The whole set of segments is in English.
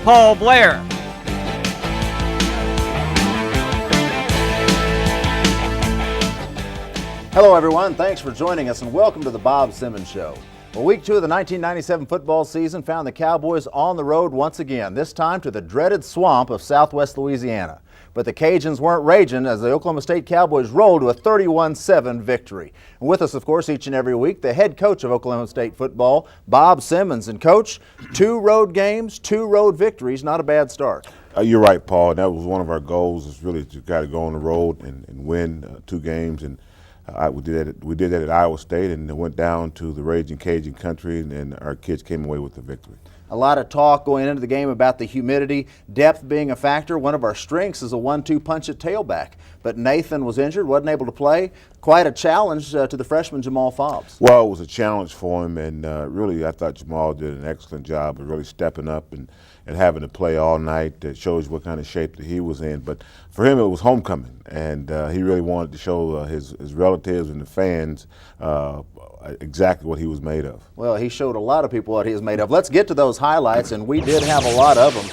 Paul Blair. Hello everyone, thanks for joining us and welcome to the Bob Simmons Show. Well, week 2 of the 1997 football season found the Cowboys on the road once again, this time to the dreaded swamp of Southwest Louisiana. But the Cajuns weren't raging as the Oklahoma State Cowboys rolled to a 31-7 victory. And with us, of course, each and every week, the head coach of Oklahoma State football, Bob Simmons. And Coach, 2 road games, 2 road victories, not a bad start. You're right, Paul. That was one of our goals, is really to got to go on the road and win 2 games. And we did that at Iowa State, and it went down to the raging Cajun country, and our kids came away with the victory. A lot of talk going into the game about the humidity, depth being a factor. One of our strengths is a 1-2 punch at tailback. But Nathan was injured, wasn't able to play. Quite a challenge to the freshman Jamal Fobbs. Well, it was a challenge for him, and really I thought Jamal did an excellent job of really stepping up and having to play all night. That shows what kind of shape that he was in. But for him, it was homecoming, and he really wanted to show his relatives and the fans exactly what he was made of. Well, he showed a lot of people what he was made of. Let's get to those highlights, and we did have a lot of them.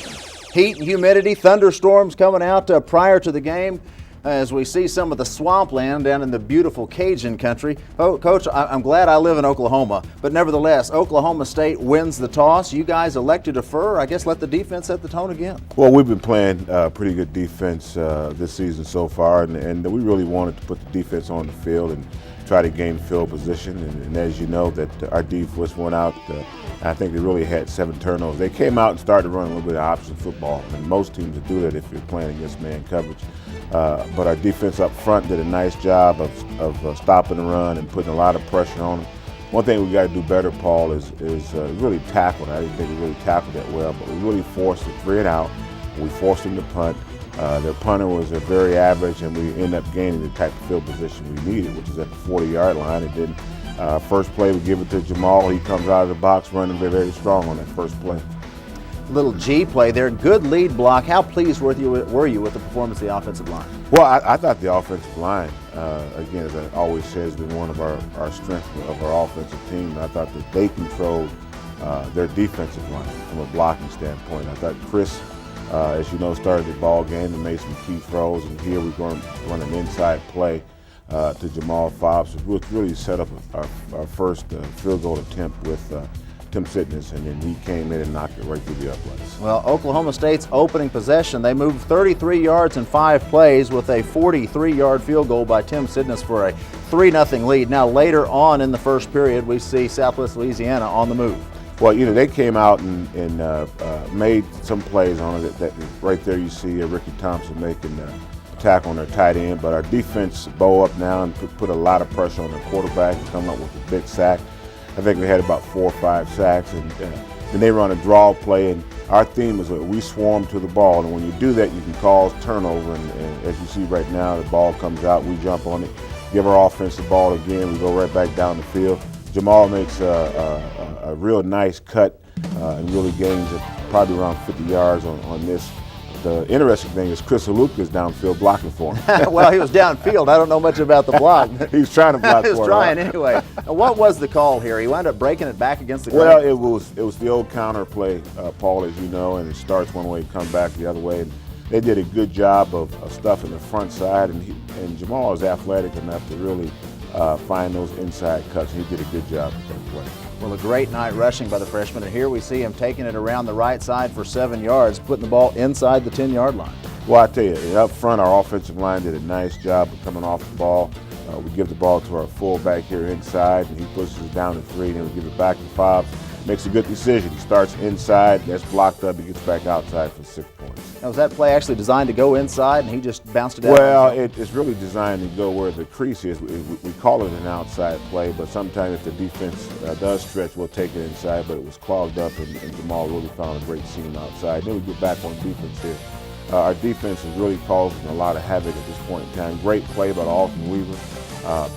Heat and humidity, thunderstorms coming out prior to the game as we see some of the swampland down in the beautiful Cajun country. Oh, Coach, I'm glad I live in Oklahoma, but nevertheless, Oklahoma State wins the toss. You guys elect to defer. I guess let the defense set the tone again. Well, we've been playing pretty good defense this season so far, and we really wanted to put the defense on the field and try to gain field position. And as you know, that our defense went out. I think they really had 7 turnovers. They came out and started running a little bit of option football, and most teams would do that if you're playing against man coverage. But our defense up front did a nice job of stopping the run and putting a lot of pressure on them. One thing we got to do better, Paul, is really tackle. I didn't think we really tackled that well, but we really forced the 3 and out. We forced them to punt. Their punter was very average, and we ended up gaining the type of field position we needed, which is at the 40-yard line. And then first play, we give it to Jamal. He comes out of the box running very, very strong on that first play. Little G play there, good lead block. How pleased were you with the performance of the offensive line? Well, I thought the offensive line, again, as I always say, has been one of our strengths of our offensive team. I thought that they controlled their defensive line from a blocking standpoint. I thought Chris, as you know, started the ball game and made some key throws, and here we're going to run an inside play to Jamal Fobbs, which really set up our first field goal attempt with Tim Sitness, and then he came in and knocked it right through the uprights. Well, Oklahoma State's opening possession, they moved 33 yards in 5 plays with a 43-yard field goal by Tim Sitness for a 3-0 lead. Now later on in the first period, we see Southwest Louisiana on the move. Well, you know, they came out and made some plays on it. That right there you see Ricky Thompson making a tackle on their tight end, but our defense bow up now and put a lot of pressure on their quarterback and come up with a big sack. I think we had about 4 or 5 sacks, and then they run a draw play, and our theme is that we swarm to the ball, and when you do that, you can cause turnover, and as you see right now, the ball comes out, we jump on it, give our offense the ball again, we go right back down the field. Jamal makes a real nice cut and really gains probably around 50 yards on this. The interesting thing is Chris Haluk is downfield blocking for him. Well, he was downfield. I don't know much about the block. He was trying to block for him. He was trying anyway. What was the call here? He wound up breaking it back against the ground. Well, it was the old counter play, Paul, as you know, and it starts one way, come back the other way. And they did a good job of stuffing the front side, and Jamal is athletic enough to really find those inside cuts. He did a good job with that play. Well, a great night rushing by the freshman, and here we see him taking it around the right side for 7 yards, putting the ball inside the 10-yard line. Well, I tell you, up front, our offensive line did a nice job of coming off the ball. We give the ball to our fullback here inside, and he pushes it down to 3, and then we give it back to Fobbs. Makes a good decision. He starts inside, that's blocked up, he gets back outside for 6 points. Now, was that play actually designed to go inside, and he just bounced it out? Well, it's really designed to go where the crease is. We call it an outside play, but sometimes if the defense does stretch, we'll take it inside, but it was clogged up, and Jamal really found a great seam outside. Then we get back on defense here. Our defense is really causing a lot of havoc at this point in time. Great play by Alton Weaver.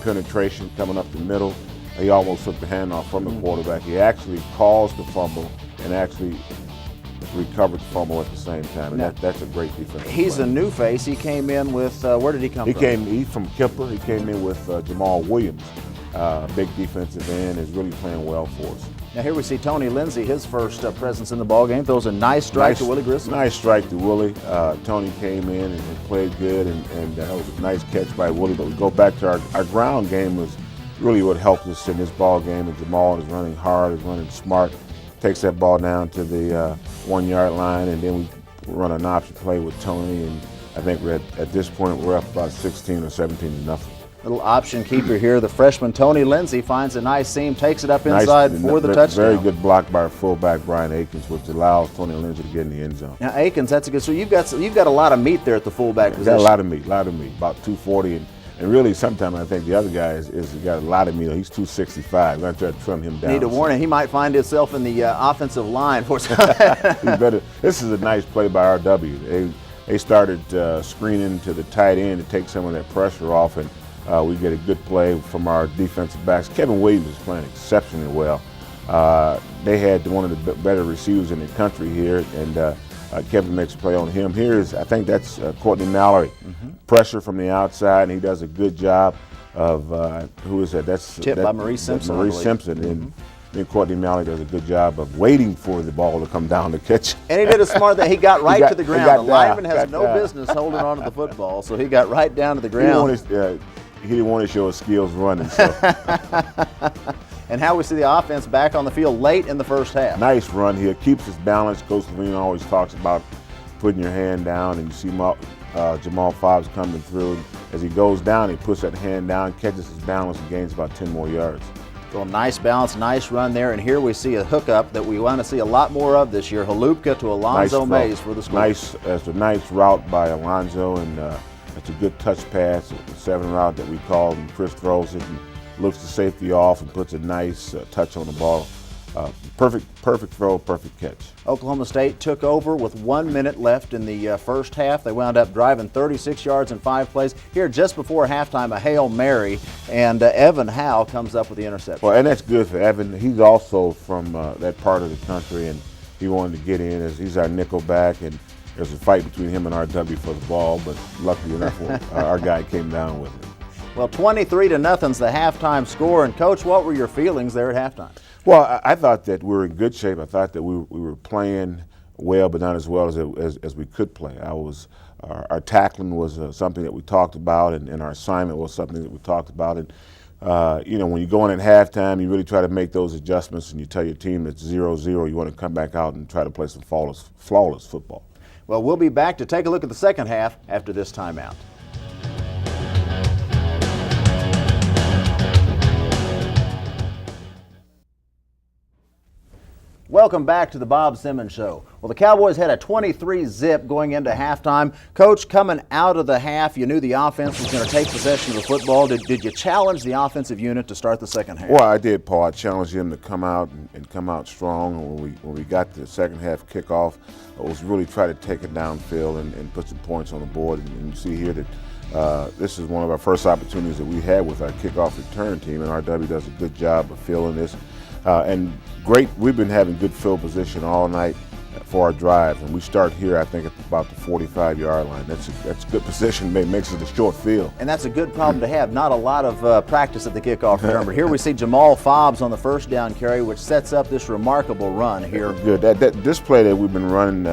Penetration coming up the middle. He almost took the handoff from the quarterback. He actually caused the fumble and actually recovered the fumble at the same time. And that's a great defense. He's a new face. He came in with, where did he come from? He's from Kemper. He came in with Jamal Williams. Big defensive end, is really playing well for us. Now here we see Tony Lindsay, his first presence in the ball game, throws a nice strike to Willie Grissom. Nice strike to Willie. Tony came in and played good, and that was a nice catch by Willie. But we go back to our ground game was really what helped us in this ball game. And Jamal is running hard, is running smart, takes that ball down to the 1 yard line, and then we run an option play with Tony. And I think at this point we're up about 16 or 17 to nothing. Little option keeper here. The freshman Tony Lindsay finds a nice seam, takes it up inside for the touchdown. Very good block by our fullback Brian Akins, which allows Tony Lindsay to get in the end zone. Now Akins, that's a good. So you've got a lot of meat there at the fullback position. Got a lot of meat, about 240, and really sometimes I think the other guy is got a lot of meat. He's 265. We're going to try to trim him down. Need to warn him. He might find himself in the offensive line for some. This is a nice play by RW. They started screening to the tight end to take some of that pressure off, and we get a good play from our defensive backs. Kevin Williams is playing exceptionally well. They had one of the better receivers in the country here, and Kevin makes a play on him. I think that's Courtney Mallory. Pressure from the outside, and he does a good job of, who is that? That's tipped by Maurice Simpson. Maurice Simpson. And then Courtney Mallory does a good job of waiting for the ball to come down to catch. And he did a smart thing. He got right to the ground. The lineman has no business holding on to the football, so he got right down to the ground. He didn't want to show his skills running. So. And how we see the offense back on the field late in the first half. Nice run here. Keeps his balance. Coach Levine always talks about putting your hand down, and you see Jamal Fobbs coming through. As he goes down, he puts that hand down, catches his balance, and gains about 10 more yards. So nice balance, nice run there. And here we see a hookup that we want to see a lot more of this year. Halupka to Alonzo Mays for the score. That's a nice route by Alonzo, and it's a good touch pass, the 7 route that we call, and Chris throws it and looks the safety off and puts a nice touch on the ball. Perfect throw, perfect catch. Oklahoma State took over with 1 minute left in the first half. They wound up driving 36 yards in 5 plays. Here, just before halftime, a Hail Mary, and Evan Howe comes up with the interception. Well, and that's good for Evan. He's also from that part of the country, and he wanted to get in as he's our nickel back, and there's a fight between him and RW for the ball, but luckily enough, our guy came down with it. Well, 23-0's the halftime score. And Coach, what were your feelings there at halftime? Well, I thought that we were in good shape. I thought that we were playing well, but not as well as we could play. Our tackling was something that we talked about, and our assignment was something that we talked about. And when you go in at halftime, you really try to make those adjustments, and you tell your team it's 0-0. You want to come back out and try to play some flawless football. Well, we'll be back to take a look at the second half after this timeout. Welcome back to the Bob Simmons Show. Well, the Cowboys had a 23-zip going into halftime. Coach, coming out of the half, you knew the offense was going to take possession of the football. Did you challenge the offensive unit to start the second half? Well, I did, Paul. I challenged him to come out and come out strong. When we got the second half kickoff, it was really try to take it downfield and put some points on the board. And you see here that this is one of our first opportunities that we had with our kickoff return team, and RW does a good job of filling this. And great, we've been having good field position all night for our drives, and we start here, I think, at about the 45-yard line. That's good position, makes it a short field. And that's a good problem to have. Not a lot of practice at the kickoff return, but here we see Jamal Fobbs on the first down carry, which sets up this remarkable run here. Good. This play that we've been running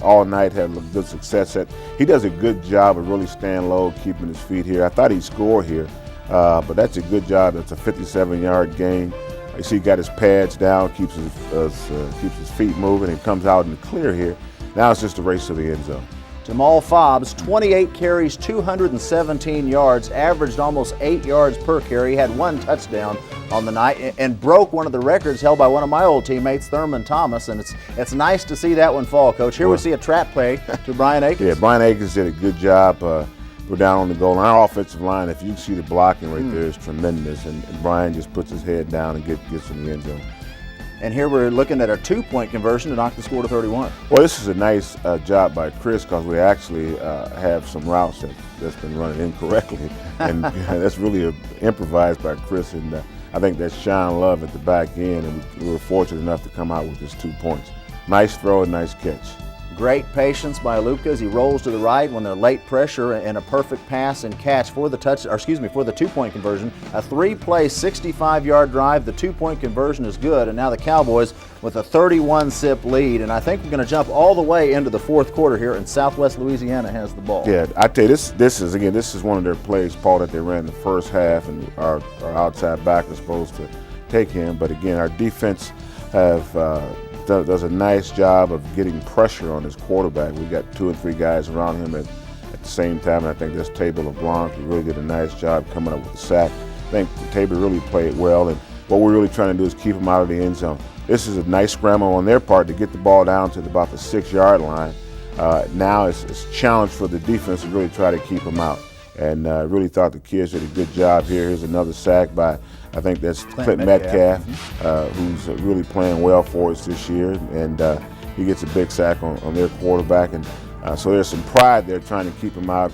all night had good success at. He does a good job of really staying low, keeping his feet here. I thought he'd score here, but that's a good job. That's a 57-yard gain. You see, he got his pads down, keeps his feet moving, and comes out in the clear here. Now it's just a race to the end zone. Jamal Fobbs, 28 carries, 217 yards, averaged almost 8 yards per carry, had 1 touchdown on the night, and broke one of the records held by one of my old teammates, Thurman Thomas. And it's nice to see that one fall, Coach. Here we see a trap play to Brian Akins. Yeah, Brian Akins did a good job. We're down on the goal line. Our offensive line, if you see the blocking right there, is tremendous. And Brian just puts his head down and gets in the end zone. And here we're looking at a 2-point conversion to knock the score to 31. Well, this is a nice job by Chris, because we actually have some routes that's been running incorrectly. And that's really improvised by Chris. And I think that's Sean Love at the back end. And we were fortunate enough to come out with just 2 points. Nice throw and nice catch. Great patience by Luka as he rolls to the right when they're late pressure and a perfect pass and catch for the for the two-point conversion. A 3-play, 65-yard drive. The two-point conversion is good, and now the Cowboys with a 31-zip lead. And I think we're going to jump all the way into the fourth quarter here, and Southwest Louisiana has the ball. Yeah, I tell you, this is one of their plays, Paul, that they ran in the first half, and our outside back is supposed to take him. But again, our defense does a nice job of getting pressure on his quarterback. We got 2 and 3 guys around him at the same time, and I think this Table LeBlanc, he really did a nice job coming up with the sack. I think Table really played well, and what we're really trying to do is keep him out of the end zone. This is a nice scramble on their part to get the ball down to about the 6-yard line. Now it's a challenge for the defense to really try to keep him out. And really thought the kids did a good job here. Here's another sack by, I think that's Clint Metcalf, who's really playing well for us this year. And he gets a big sack on their quarterback. And so there's some pride there trying to keep him out,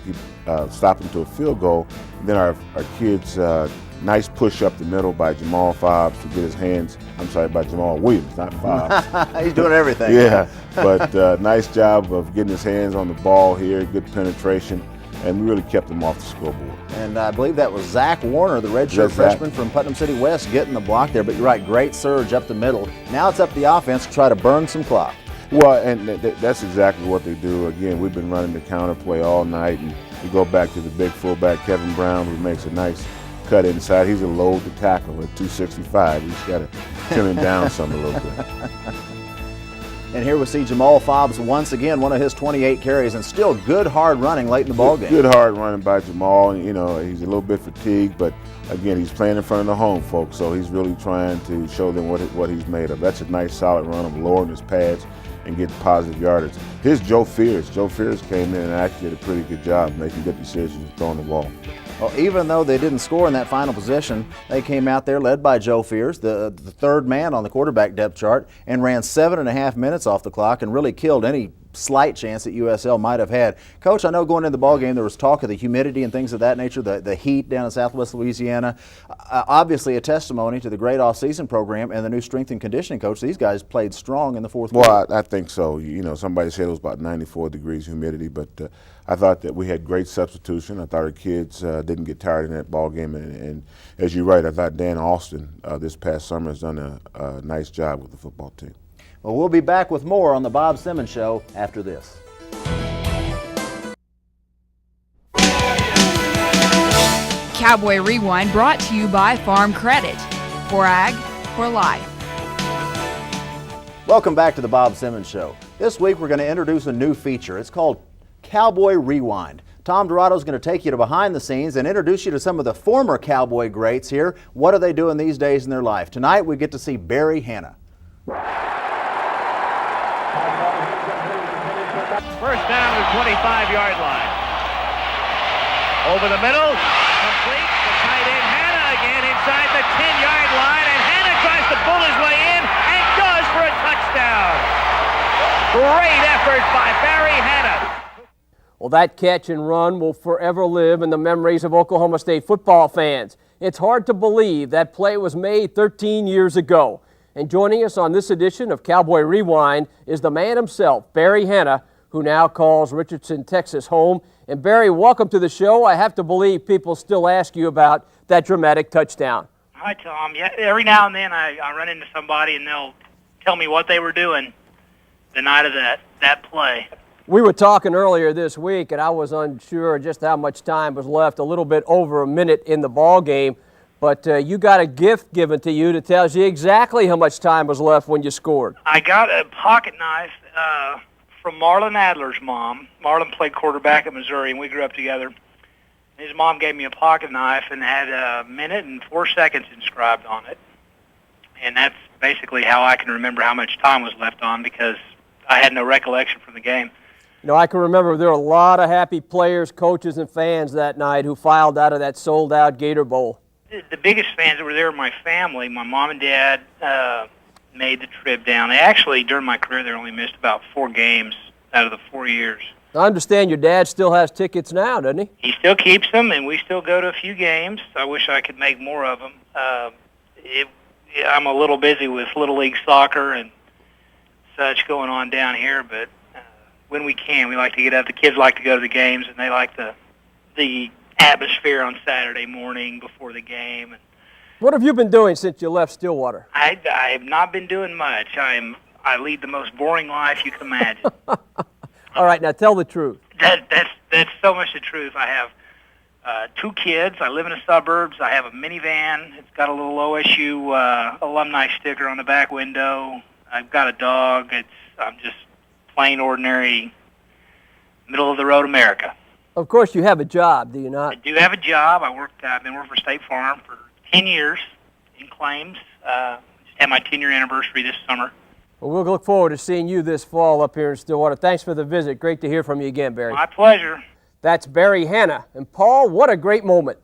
stop him to a field goal. And then our kids, nice push up the middle by Jamal Fobbs to get his hands, by Jamal Williams, not Fobbs. He's doing everything. Yeah, but nice job of getting his hands on the ball here, good penetration. And we really kept them off the scoreboard. And I believe that was Zach Warner, the redshirt freshman from Putnam City West, getting the block there. But you're right, great surge up the middle. Now it's up to the offense to try to burn some clock. Well, and that's exactly what they do. Again, we've been running the counter play all night, and we go back to the big fullback, Kevin Brown, who makes a nice cut inside. He's a load to tackle at 265. He's got to trim him down some a little bit. And here we see Jamal Fobbs once again, one of his 28 carries, and still good hard running late in the ball game. Good hard running by Jamal. You know, he's a little bit fatigued, but again, he's playing in front of the home folks, so he's really trying to show them what he's made of. That's a nice solid run of lowering his pads and getting positive yardage. Here's Joe Fears. Joe Fears came in and actually did a pretty good job making good decisions and throwing the ball. Well, even though they didn't score in that final possession, they came out there led by Joe Fears, the third man on the quarterback depth chart, and ran 7.5 minutes off the clock and really killed any slight chance that USL might have had. Coach, I know going into the ball game there was talk of the humidity and things of that nature, the heat down in Southwest Louisiana. Obviously a testimony to the great off-season program and the new strength and conditioning coach. These guys played strong in the fourth quarter. Well, I think so. You know, somebody said it was about 94 degrees humidity, but I thought that we had great substitution. I thought our kids didn't get tired in that ball game, and as you're right, I thought Dan Austin this past summer has done a nice job with the football team. Well, we'll be back with more on the Bob Simmons Show after this. Cowboy Rewind brought to you by Farm Credit. For ag, for life. Welcome back to the Bob Simmons Show. This week we're going to introduce a new feature. It's called Cowboy Rewind. Tom Dorado is going to take you to behind the scenes and introduce you to some of the former Cowboy greats here. What are they doing these days in their life? Tonight we get to see Barry Hanna. First down to the 25-yard line. Over the middle, complete. The tight end Hanna again inside the 10-yard line, and Hanna tries to pull his way in and does for a touchdown. Great effort by Barry Hanna. Well, that catch and run will forever live in the memories of Oklahoma State football fans. It's hard to believe that play was made 13 years ago. And joining us on this edition of Cowboy Rewind is the man himself, Barry Hanna, who now calls Richardson, Texas home. And Barry, welcome to the show. I have to believe people still ask you about that dramatic touchdown. Hi, Tom. Yeah, every now and then I run into somebody and they'll tell me what they were doing the night of that play. We were talking earlier this week, and I was unsure just how much time was left, a little bit over a minute in the ball game. But you got a gift given to you that tells you exactly how much time was left when you scored. I got a pocket knife from Marlon Adler's mom. Marlon played quarterback at Missouri, and we grew up together. His mom gave me a pocket knife and had a minute and 4 seconds inscribed on it. And that's basically how I can remember how much time was left on, because I had no recollection from the game. You know, I can remember there were a lot of happy players, coaches, and fans that night who filed out of that sold-out Gator Bowl. The biggest fans that were there were my family. My mom and dad made the trip down. They actually, during my career, they only missed about 4 games out of the 4 years. I understand your dad still has tickets now, doesn't he? He still keeps them, and we still go to a few games. I wish I could make more of them. I'm a little busy with Little League soccer and such going on down here, but when we can. We like to get up. The kids like to go to the games, and they like the atmosphere on Saturday morning before the game. What have you been doing since you left Stillwater? I have not been doing much. I lead the most boring life you can imagine. All right, now tell the truth. That's so much the truth. I have 2 kids. I live in the suburbs. I have a minivan. It's got a little OSU alumni sticker on the back window. I've got a dog. I'm just plain ordinary, middle of the road America. Of course, you have a job, do you not? I do have a job. I've been working for State Farm for 10 years in claims. Just had my 10-year anniversary this summer. Well, we'll look forward to seeing you this fall up here in Stillwater. Thanks for the visit. Great to hear from you again, Barry. My pleasure. That's Barry Hanna. And Paul, what a great moment.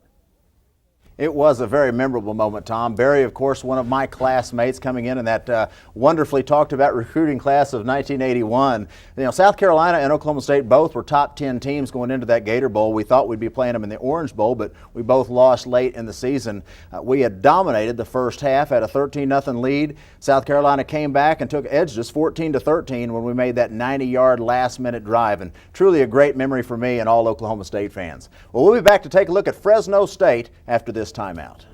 It was a very memorable moment, Tom. Barry, of course, one of my classmates coming in that wonderfully talked about recruiting class of 1981. You know, South Carolina and Oklahoma State both were top 10 teams going into that Gator Bowl. We thought we'd be playing them in the Orange Bowl, but we both lost late in the season. We had dominated the first half, had a 13-0 lead. South Carolina came back and edged us 14-13 when we made that 90-yard last-minute drive, and truly a great memory for me and all Oklahoma State fans. Well, we'll be back to take a look at Fresno State after this timeout.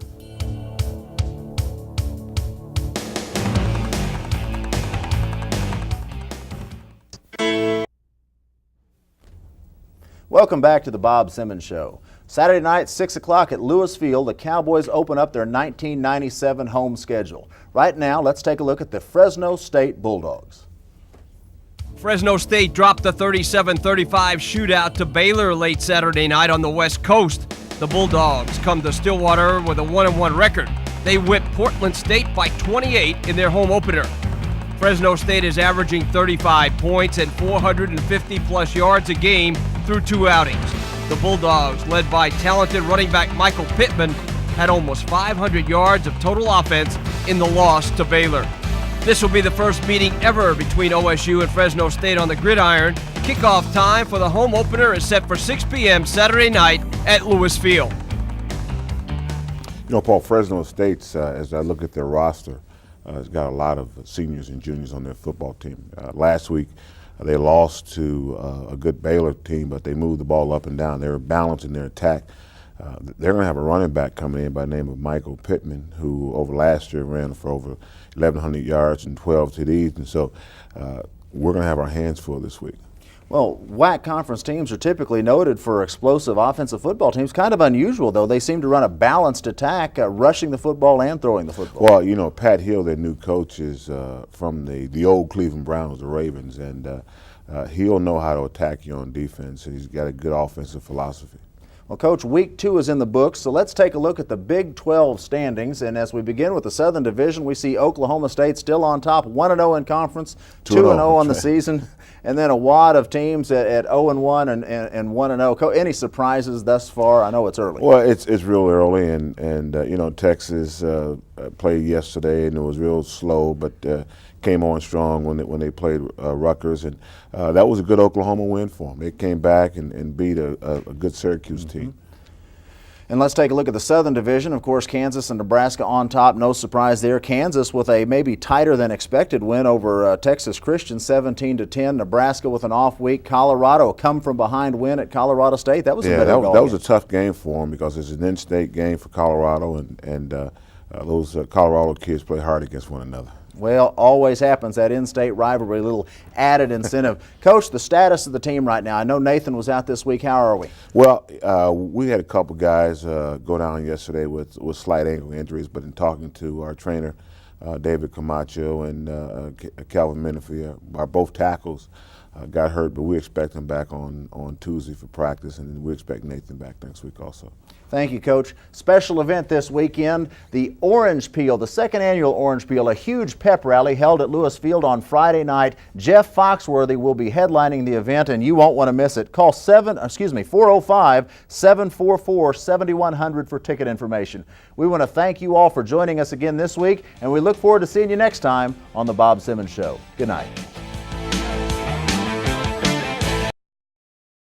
Welcome back to the Bob Simmons Show. Saturday night, 6 o'clock at Lewis Field, the Cowboys open up their 1997 home schedule. Right now, let's take a look at the Fresno State Bulldogs. Fresno State dropped the 37-35 shootout to Baylor late Saturday night on the West Coast. The Bulldogs come to Stillwater with a 1-1 record. They whipped Portland State by 28 in their home opener. Fresno State is averaging 35 points and 450-plus yards a game through 2 outings. The Bulldogs, led by talented running back Michael Pittman, had almost 500 yards of total offense in the loss to Baylor. This will be the first meeting ever between OSU and Fresno State on the gridiron. Kickoff time for the home opener is set for 6 p.m. Saturday night at Lewis Field. You know, Paul, Fresno State's, as I look at their roster, has got a lot of seniors and juniors on their football team. Last week, they lost to a good Baylor team, but they moved the ball up and down. They were balanced in their attack. They're going to have a running back coming in by the name of Michael Pittman, who over last year ran for over 1,100 yards and 12 TDs, and so we're going to have our hands full this week. Well, WAC conference teams are typically noted for explosive offensive football teams. Kind of unusual, though. They seem to run a balanced attack, rushing the football and throwing the football. Well, you know, Pat Hill, their new coach, is from the old Cleveland Browns, the Ravens, and he'll know how to attack you on defense, and he's got a good offensive philosophy. Well, Coach, week 2 is in the books, so let's take a look at the Big 12 standings. And as we begin with the Southern Division, we see Oklahoma State still on top, 1-0 in conference, 2-0 on the season, and then a wad of teams at 0-1 and 1-0. Any surprises thus far? I know it's early. Well, it's real early, and you know, Texas played yesterday, and it was real slow, but came on strong when they played Rutgers, and that was a good Oklahoma win for them. They came back and beat a good Syracuse team. And let's take a look at the Southern Division. Of course, Kansas and Nebraska on top. No surprise there. Kansas with a maybe tighter than expected win over Texas Christian, 17-10. Nebraska with an off week. Colorado a come from behind win at Colorado State. That was a bit of a that was a tough game for them because it's an in-state game for Colorado, and those Colorado kids play hard against one another. Well, always happens, that in-state rivalry, a little added incentive. Coach, the status of the team right now. I know Nathan was out this week. How are we? Well, we had a couple guys go down yesterday with slight ankle injuries, but in talking to our trainer, David Camacho and Calvin Menifee, our both tackles got hurt, but we expect them back on Tuesday for practice, and we expect Nathan back next week also. Thank you, Coach. Special event this weekend, the Orange Peel, the second annual Orange Peel, a huge pep rally held at Lewis Field on Friday night. Jeff Foxworthy will be headlining the event, and you won't want to miss it. Call 405-744-7100 for ticket information. We want to thank you all for joining us again this week, and we look forward to seeing you next time on the Bob Simmons Show. Good night.